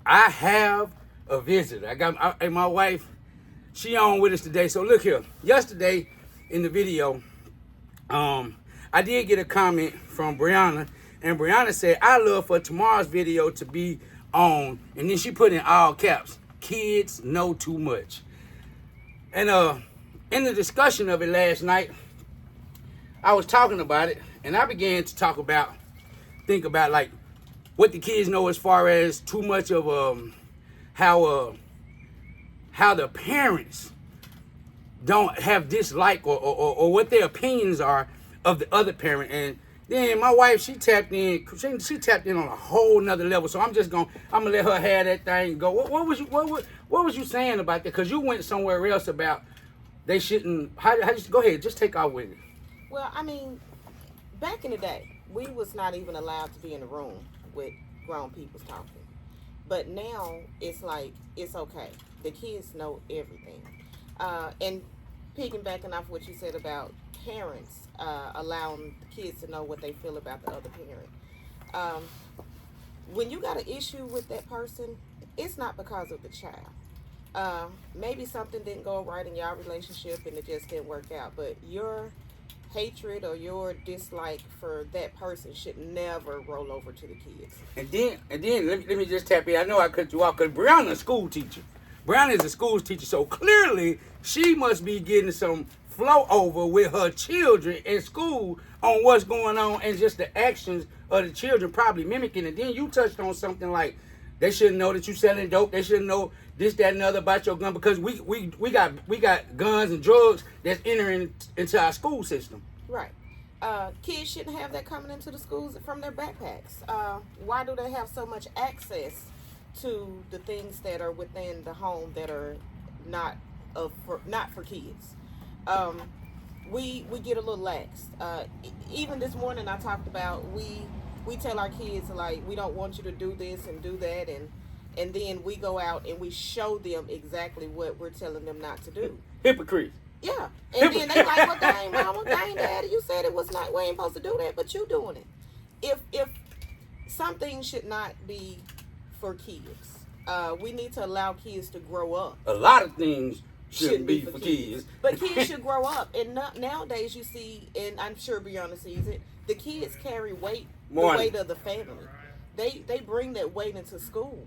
I have a visitor. And my wife, she on with us today. So look here. Yesterday in the video, I did get a comment from Breanna, and Breanna said, I love for tomorrow's video to be on, and then she put in all caps, kids know too much. And in the discussion of it last night, I was talking about it, and I began to think about like what the kids know as far as too much of how the parents don't have dislike or what their opinions are of the other parent. And then my wife, she tapped in on a whole nother level. So I'm gonna let her have that thing go. What was you saying about that? Because you went somewhere else about they shouldn't. How go ahead, just take off with it. Well, I mean, back in the day, we was not even allowed to be in the room with grown people talking. But now it's like it's okay. The kids know everything. And piggybacking off what you said about parents allowing the kids to know what they feel about the other parent. When you got an issue with that person, it's not because of the child. Maybe something didn't go right in your relationship and it just didn't work out. But your hatred or your dislike for that person should never roll over to the kids. And then let me just tap in. I know I cut you off because Breanna's a school teacher. Breanna is a school teacher, so clearly she must be getting some flow over with her children in school on what's going on and just the actions of the children probably mimicking. And then you touched on something like they shouldn't know that you selling dope. They shouldn't know this, that, and other about your gun because we got guns and drugs that's entering into our school system. Right. Kids shouldn't have that coming into the schools from their backpacks. Why do they have so much access to the things that are within the home that are not for kids? We get a little lax. Even this morning I talked about we tell our kids like we don't want you to do this and do that and then we go out and we show them exactly what we're telling them not to do. Hypocrites. Yeah. And then they like, well, dang mama, dang daddy, you said it was not, we ain't supposed to do that, but you doing it. If something should not be for kids, we need to allow kids to grow up. A lot of things shouldn't be for kids. But kids should grow up. And nowadays you see, and I'm sure Breanna sees it, the kids carry weight, the weight of the family. They bring that weight into school.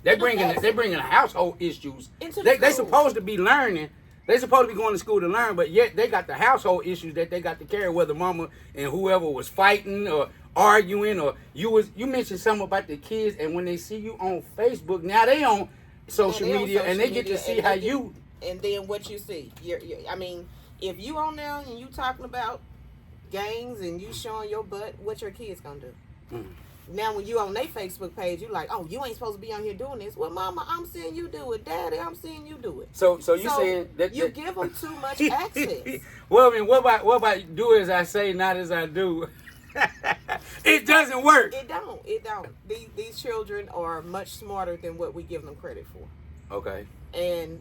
They're bringing household issues. They supposed to be learning. They supposed to be going to school to learn, but yet they got the household issues that they got to carry. Whether mama and whoever was fighting or arguing, or you mentioned something about the kids, and when they see you on Facebook, now they on social media and they get to see how you. And then what you see, I mean, if you on there and you talking about gangs and you showing your butt, what your kids gonna do? Mm. Now, when you on their Facebook page, you like, oh, you ain't supposed to be on here doing this. Well, mama, I'm seeing you do it. Daddy, I'm seeing you do it. So you saying that you give them too much access. Well, I mean, what about do as I say, not as I do? It doesn't work. It don't. These children are much smarter than what we give them credit for. Okay. And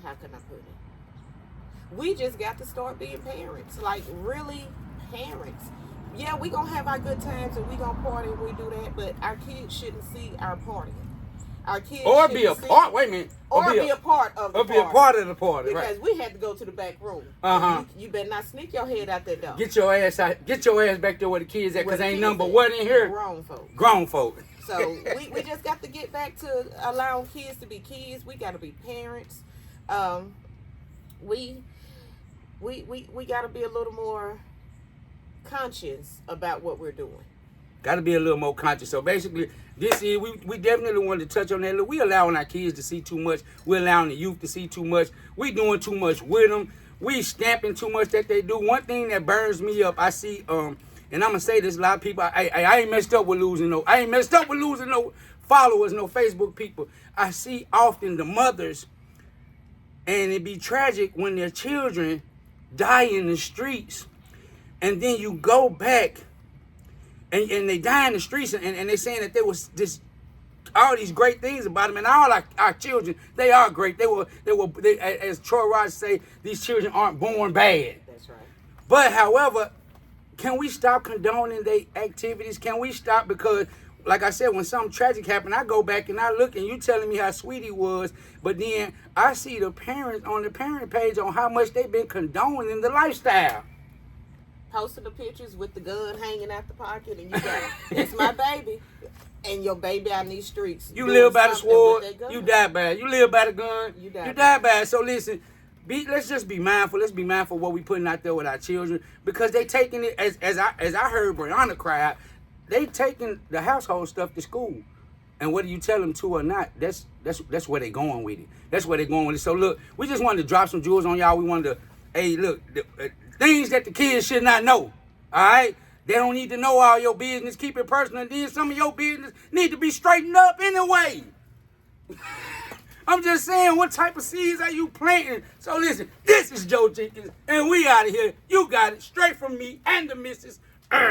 how can I put it? We just got to start being parents. Like, really parents. Yeah, we gonna have our good times and we gonna party and we do that, but our kids shouldn't see our partying. Our kids or be a part. Wait a minute. Or be a part of the party. Or be a part of the party. Because right. we had to go to the back room. You better not sneak your head out that door. Get your ass out. Get your ass back there where the kids at, because ain't number one in here. Grown folk. So we just got to get back to allowing kids to be kids. We got to be parents. We got to be a little more conscious about what we're doing. Got to be a little more conscious. So basically, this is we definitely wanted to touch on that. We allowing our kids to see too much. We're allowing the youth to see too much. We doing too much with them. We stamping too much that they do. One thing that burns me up, I see, and I'm gonna say this, a lot of people, I ain't messed up with losing no followers, no Facebook people. I see often the mothers, and it be tragic when their children die in the streets, and then you go back and they die in the streets, and they saying that there was all these great things about them, and all our children, they are great. They as Troy Rogers say, these children aren't born bad. That's right. But however, can we stop condoning their activities? Can we stop? Because like I said, when something tragic happened, I go back and I look, and you telling me how sweet he was, but then I see the parents on the parent page on how much they've been condoning the lifestyle. Posting the pictures with the gun hanging out the pocket, and you got, it's my baby, and your baby out in these streets. You live by the sword, you die by it. You live by the gun, you die by it. So listen, let's just be mindful. Let's be mindful of what we putting out there with our children, because they taking it as I heard Breanna cry out. They taking the household stuff to school, and whether you tell them to or not, that's where they going with it. That's where they going with it. So look, we just wanted to drop some jewels on y'all. We wanted to, hey, look, things that the kids should not know. All right, they don't need to know all your business. Keep it personal. And then some of your business need to be straightened up anyway. I'm just saying, what type of seeds are you planting? So listen, this is Joe Jenkins, and we out of here. You got it straight from me and the missus.